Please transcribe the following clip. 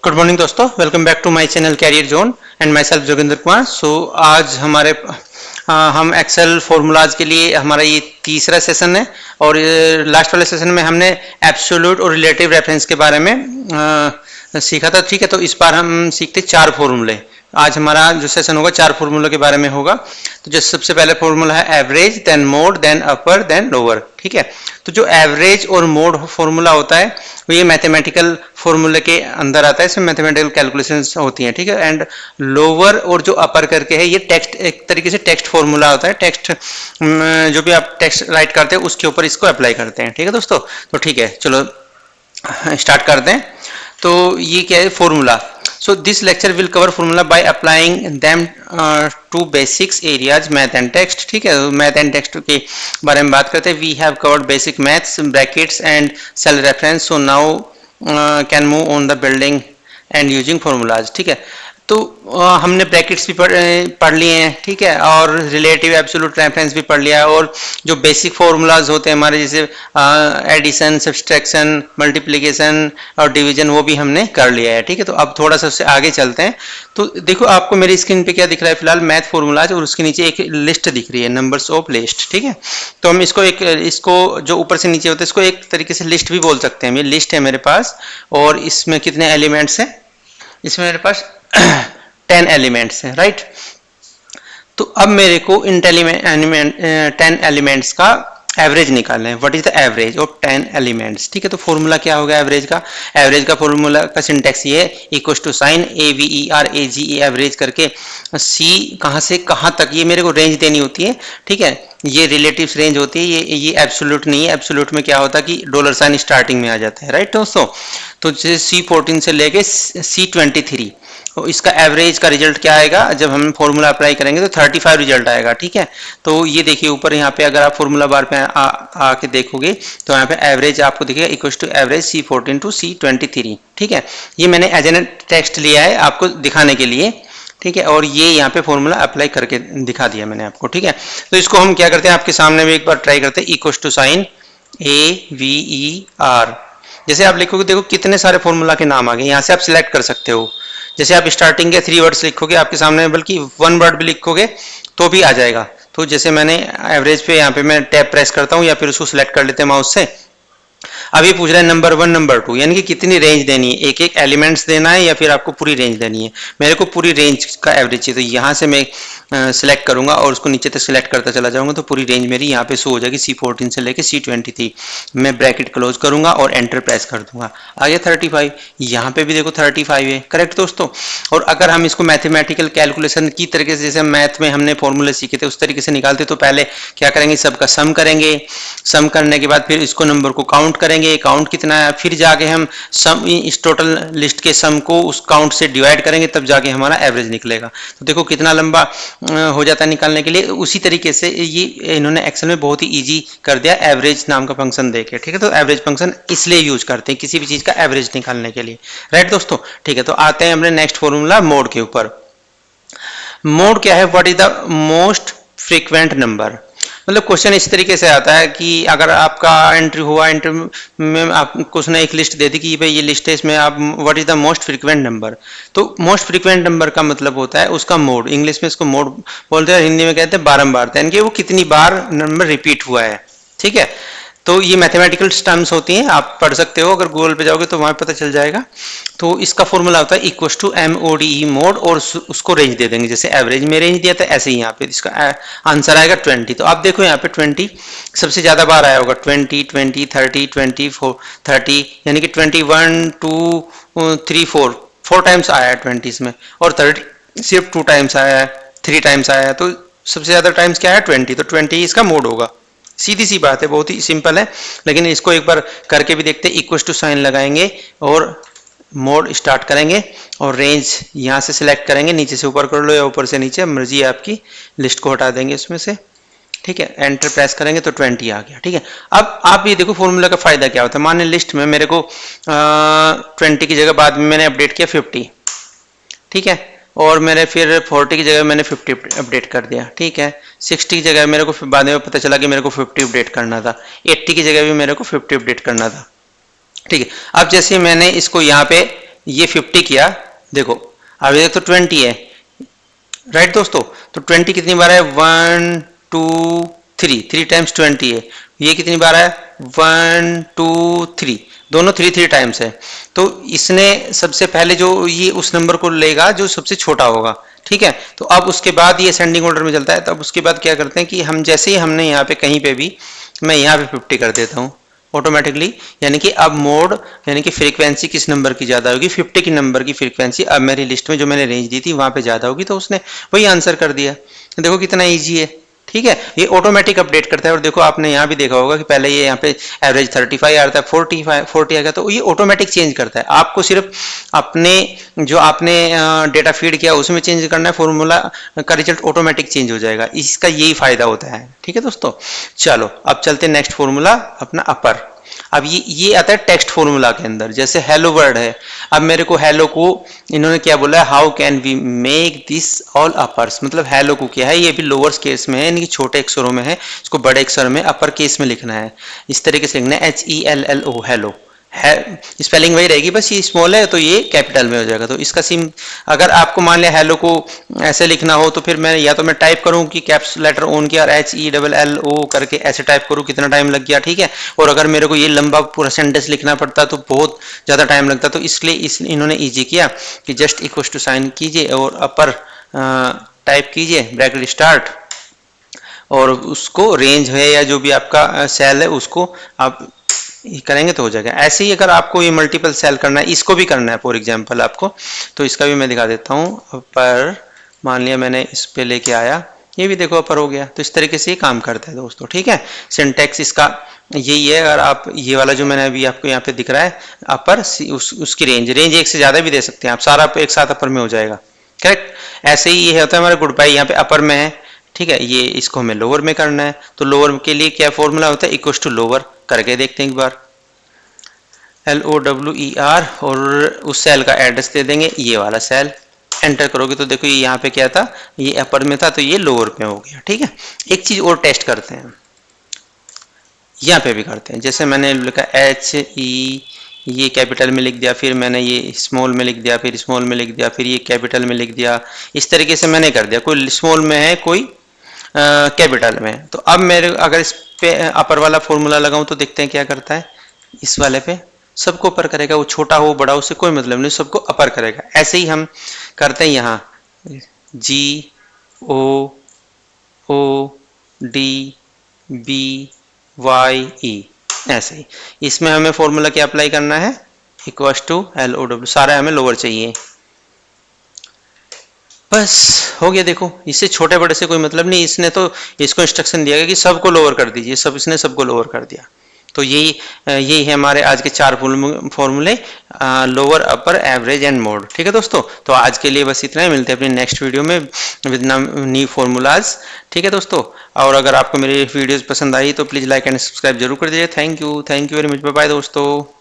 Good morning दोस्तों, welcome back to my channel career zone and myself Joginder Kumar. आज हम Excel formulas के लिए हमारा ये तीसरा सेशन है और लास्ट वाले सेशन में हमने एब्सोल्यूट और रिलेटिव रेफरेंस के बारे में सीखा था। ठीक है, तो इस बार हम सीखते 4 फॉर्मूले। आज हमारा जो सेशन होगा 4 फॉर्मूलों के बारे में होगा। तो जो सबसे पहले फॉर्मूला है एवरेज, देन मोड, देन अपर, देन लोअर। ठीक है, तो जो एवरेज और मोड फॉर्मूला होता है वो ये मैथमेटिकल फॉर्मूले के अंदर आता है, इसमें मैथमेटिकल कैलकुलेशंस होती हैं। ठीक है, एंड लोअर और जो अपर करके है ये टेक्स्ट, एक तरीके से टेक्स्ट फॉर्मूला होता है। टेक्स्ट जो भी आप टेक्स्ट राइट करते हैं उसके ऊपर इसको अप्लाई करते हैं। ठीक है दोस्तों, तो ठीक है, चलो स्टार्ट करते हैं। तो ये क्या है formula. So this lecture will cover formula by applying them to basics areas math and text। ठीक है, मैथ एंड टेक्स्ट के बारे में बात करते हैं। We have covered basic maths, brackets and cell reference, so now can move on the building and using formulas। ठीक है, तो हमने ब्रैकेट्स भी पढ़ लिए हैं। ठीक है, और रिलेटिव एब्सोल्यूट रेफरेंस भी पढ़ लिया है, और जो बेसिक फॉर्मूलाज होते हैं हमारे, जैसे एडिशन, सब्सट्रैक्शन, मल्टीप्लिकेशन और डिवीजन, वो भी हमने कर लिया है। ठीक है, तो अब थोड़ा सा उससे आगे चलते हैं। तो देखो आपको मेरी स्क्रीन पे क्या दिख रहा है फिलहाल, मैथ फॉर्मूलाज, और उसके नीचे एक लिस्ट दिख रही है, नंबर्स ऑफ लिस्ट। ठीक है, तो हम इसको जो ऊपर से नीचे होता है इसको एक तरीके से लिस्ट भी बोल सकते हैं। ये लिस्ट है मेरे पास, और इसमें कितने एलिमेंट्स हैं, इसमें मेरे पास 10 एलिमेंट्स हैं, राइट। तो अब मेरे को इन 10 एलिमेंट्स का एवरेज निकालना है। What is the average of 10 elements. ठीक है, तो फॉर्मूला क्या होगा एवरेज का। एवरेज का फॉर्मूला का सिंटेक्स ये है, equal to sign AVERAGE, average करके सी कहाँ से कहाँ तक, ये मेरे को रेंज देनी होती है। ठीक है, ये रिलेटिव्स रेंज होती है, ये एब्सोल्यूट नहीं है। एब्सोल्यूट में क्या होता है कि डॉलर साइन स्टार्टिंग में आ जाता है, राइट दोस्तों। तो जैसे C14 से लेके C23, तो इसका एवरेज का रिजल्ट क्या आएगा, जब हम फॉर्मूला अप्लाई करेंगे तो 35 रिजल्ट आएगा। ठीक है, तो ये देखिए ऊपर यहाँ पे अगर आप फॉर्मूला बार पे आके देखोगे तो यहाँ पे एवरेज आपको दिखेगा equal to average C14 to C23। ठीक है, ये मैंने एज एन टेक्स्ट लिया है आपको दिखाने के लिए। ठीक है, और ये यहाँ पे फॉर्मूला अप्लाई करके दिखा दिया मैंने आपको। ठीक है, तो इसको हम क्या करते हैं, आपके सामने भी एक बार ट्राई करते हैं। इक्वल टू साइन AVER, जैसे आप लिखोगे देखो कितने सारे फॉर्मूला के नाम आ गए, यहाँ से आप सिलेक्ट कर सकते हो। जैसे आप स्टार्टिंग के 3 वर्ड्स लिखोगे आपके सामने, बल्कि 1 वर्ड भी लिखोगे तो भी आ जाएगा। तो जैसे मैंने एवरेज पे यहाँ पे मैं टैब प्रेस करता हूँ या फिर उसको सिलेक्ट कर लेते हैं माउस से। अब ये पूछ रहा है नंबर 1 नंबर 2, यानी कि कितनी रेंज देनी है, एक एक एलिमेंट्स देना है या फिर आपको पूरी रेंज देनी है। मेरे को पूरी रेंज का एवरेज चाहिए, तो यहाँ से मैं सिलेक्ट करूंगा और उसको नीचे तक सिलेक्ट करता चला जाऊंगा, तो पूरी रेंज मेरी यहाँ पे शो हो जाएगी C14 से लेके C23। मैं ब्रैकेट क्लोज करूंगा और एंटर प्रेस कर दूंगा, आ गया 35। यहाँ पे भी देखो 35 है, करेक्ट दोस्तों। और अगर हम इसको मैथमेटिकल कैलकुलेशन की तरीके से, जैसे मैथ में हमने फॉर्मूले सीखे थे उस तरीके से निकालते, तो पहले क्या करेंगे, सबका सम करेंगे। सम करने के बाद फिर इसको नंबर को काउंट करेंगे, काउंट कितना है, फिर जाके हम सम, इस टोटल लिस्ट के सम को उस काउंट से डिवाइड करेंगे, तब जाके हमारा एवरेज निकलेगा। तो देखो कितना लंबा हो जाता है निकालने के लिए। उसी तरीके से ये इन्होंने एक्सेल में बहुत ही इजी कर दिया एवरेज नाम का फंक्शन देके। ठीक है, तो एवरेज फंक्शन इसलिए यूज करते हैं किसी भी चीज का एवरेज निकालने के लिए, राइट दोस्तों। ठीक है, तो आते हैं अपने नेक्स्ट फॉर्मूला मोड के ऊपर। मोड क्या है, what is the most frequent number. मतलब क्वेश्चन इस तरीके से आता है कि अगर आपका एंट्री हुआ, एंट्री में आपको उसने एक लिस्ट दे दी कि भाई ये लिस्ट है, इसमें आप what is the most frequent number. तो मोस्ट फ्रीक्वेंट नंबर का मतलब होता है उसका मोड, इंग्लिश में इसको मोड बोलते हैं, हिंदी में कहते हैं बारंबार, यानी कि वो कितनी बार नंबर रिपीट हुआ है। ठीक है, तो ये मैथमेटिकल टर्म्स होती हैं, आप पढ़ सकते हो, अगर गूगल पे जाओगे तो वहां पता चल जाएगा। तो इसका फॉर्मूला होता है इक्वल टू MODE मोड, और उसको रेंज दे देंगे, जैसे एवरेज में रेंज दिया था ऐसे ही यहाँ पे इसका आंसर आएगा 20। तो आप देखो यहाँ पे 20 सबसे ज्यादा बार आया होगा, 20, 20, 30, 24, 30, यानी कि 21, 2, 3, 4 टाइम्स आया है 20 में, और 30 सिर्फ 2 टाइम्स आया है, 3 टाइम्स आया है, तो सबसे ज्यादा टाइम्स क्या है 20, तो 20 इसका मोड होगा। सीधी सी बात है, बहुत ही सिंपल है, लेकिन इसको एक बार करके भी देखते हैं। इक्वल टू साइन लगाएंगे और मोड स्टार्ट करेंगे और रेंज यहाँ से सिलेक्ट करेंगे, नीचे से ऊपर कर लो या ऊपर से नीचे, मर्जी है आपकी। लिस्ट को हटा देंगे उसमें से, ठीक है, एंटर प्रेस करेंगे तो 20 आ गया। ठीक है, अब आप ये देखो फॉर्मूला का फायदा क्या होता है। मान लिस्ट में मेरे को 20 की जगह बाद में मैंने अपडेट किया 50, ठीक है, और मैंने फिर 40 की जगह मैंने 50 अपडेट कर दिया। ठीक है, 60 की जगह मेरे को बाद में पता चला कि मेरे को 50 अपडेट करना था, 80 की जगह भी मेरे को 50 अपडेट करना था। ठीक है, अब जैसे मैंने इसको यहाँ पे ये 50 किया, देखो अभी तक तो 20 है, राइट दोस्तों। तो 20 कितनी बार है, 1 2 3, 3 टाइम्स 20 है। ये कितनी बार है, 1 2 3, दोनों 3 टाइम्स है। तो इसने सबसे पहले जो ये उस नंबर को लेगा जो सबसे छोटा होगा, ठीक है। तो अब उसके बाद ये असेंडिंग ऑर्डर में चलता है। तब उसके बाद क्या करते हैं कि हम जैसे ही हमने यहाँ पे कहीं पे भी, मैं यहाँ पे 50 कर देता हूँ ऑटोमेटिकली, यानी कि अब मोड, यानी कि फ्रीक्वेंसी किस नंबर की ज़्यादा होगी, 50 की नंबर की फ्रीक्वेंसी अब मेरी लिस्ट में जो मैंने रेंज दी थी वहाँ पे ज़्यादा होगी, तो उसने वही आंसर कर दिया। देखो कितना ईजी है, ठीक है। ये ऑटोमेटिक अपडेट करता है। और देखो आपने यहाँ भी देखा होगा कि पहले ये यहाँ पे एवरेज 35 आ रहा था, 40 आ गया, तो ये ऑटोमेटिक चेंज करता है। आपको सिर्फ अपने जो आपने डेटा फीड किया उसमें चेंज करना है, फॉर्मूला का रिजल्ट ऑटोमेटिक चेंज हो जाएगा। इसका यही फायदा होता है, ठीक है दोस्तों। चलो अब चलते हैं नेक्स्ट फॉर्मूला अपना अपर। अब ये आता है टेक्स्ट फॉर्मूला के अंदर, जैसे हेलो वर्ड है। अब मेरे को हेलो को इन्होंने क्या बोला है, how can we make this all uppers, मतलब हेलो को क्या है, ये भी लोअर केस में है, यानी कि छोटे अक्षरों में है, इसको बड़े अक्षर में अपर केस में लिखना है। इस तरीके से लिखना है, HELLO हेलो है, स्पेलिंग वही रहेगी, बस ये स्मॉल है तो ये कैपिटल में हो जाएगा। तो इसका सिम, अगर आपको मान लिया हेलो को ऐसे लिखना हो तो फिर मैं या तो मैं टाइप करूं कि कैप्स लेटर ऑन किया और HELLO करके ऐसे टाइप करूं, कितना टाइम लग गया, ठीक है। और अगर मेरे को ये लंबा पूरा सेंटेंस लिखना पड़ता तो बहुत ज़्यादा टाइम लगता, तो इसलिए इन्होंने ईजी किया कि जस्ट इक्वल टू साइन कीजिए और अपर टाइप कीजिए, ब्रैकेट स्टार्ट, और उसको रेंज है या जो भी आपका सेल है उसको आप करेंगे तो हो जाएगा। ऐसे ही अगर आपको ये मल्टीपल सेल करना है, इसको भी करना है फॉर एग्जांपल आपको, तो इसका भी मैं दिखा देता हूँ। पर मान लिया मैंने इस पे लेके आया, ये भी देखो अपर हो गया। तो इस तरीके से ये काम करता है दोस्तों, ठीक है। सिंटैक्स इसका यही है। अगर आप ये वाला जो मैंने अभी आपको यहाँ पे दिख रहा है अपर, उसकी रेंज एक से ज़्यादा भी दे सकते हैं आप, सारा एक साथ अपर में हो जाएगा, करेक्ट। ऐसे ही ये होता है हमारा गुड बाय, यहाँ पे अपर में है, ठीक है। ये इसको हमें लोअर में करना है, तो लोअर के लिए क्या फॉर्मूला होता है, इक्वल टू लोअर, करके देखते हैं एक बार, LOWER, और उस सेल का एड्रेस दे देंगे, ये वाला सेल एंटर करोगे तो देखो ये यहाँ पे क्या था, ये अपर में था तो ये लोअर पे हो गया, ठीक है। एक चीज और टेस्ट करते हैं, यहाँ पे भी करते हैं। जैसे मैंने लिखा HE, ये कैपिटल में लिख दिया, फिर मैंने ये स्मॉल में लिख दिया, फिर स्मॉल में लिख दिया, फिर ये कैपिटल में लिख दिया, इस तरीके से मैंने कर दिया। कोई स्मॉल में है, कोई कैपिटल में। तो अब मेरे अगर इस पे अपर वाला फॉर्मूला लगाऊं तो देखते हैं क्या करता है, इस वाले पे सबको अपर करेगा, वो छोटा हो बड़ा हो उससे कोई मतलब नहीं, सबको अपर करेगा। ऐसे ही हम करते हैं यहाँ, GOODBYE, ऐसे ही इसमें हमें फॉर्मूला क्या अप्लाई करना है, इक्वल टू LOW, सारा हमें लोअर चाहिए, बस हो गया। देखो इससे छोटे बड़े से कोई मतलब नहीं, इसने तो इसको इंस्ट्रक्शन दिया गया कि सबको लोअर कर दीजिए, सब इसने सबको लोअर कर दिया। तो यही है हमारे आज के 4 फॉर्मूले, lower upper average and mode, ठीक है दोस्तों। तो आज के लिए बस इतना ही, मिलते हैं अपने नेक्स्ट वीडियो में विद न्यू फॉर्मूलाज, ठीक है दोस्तों। और अगर आपको मेरी वीडियोस पसंद आई तो प्लीज़ लाइक एंड सब्सक्राइब जरूर कर दीजिए। Thank you very much, bye bye दोस्तों।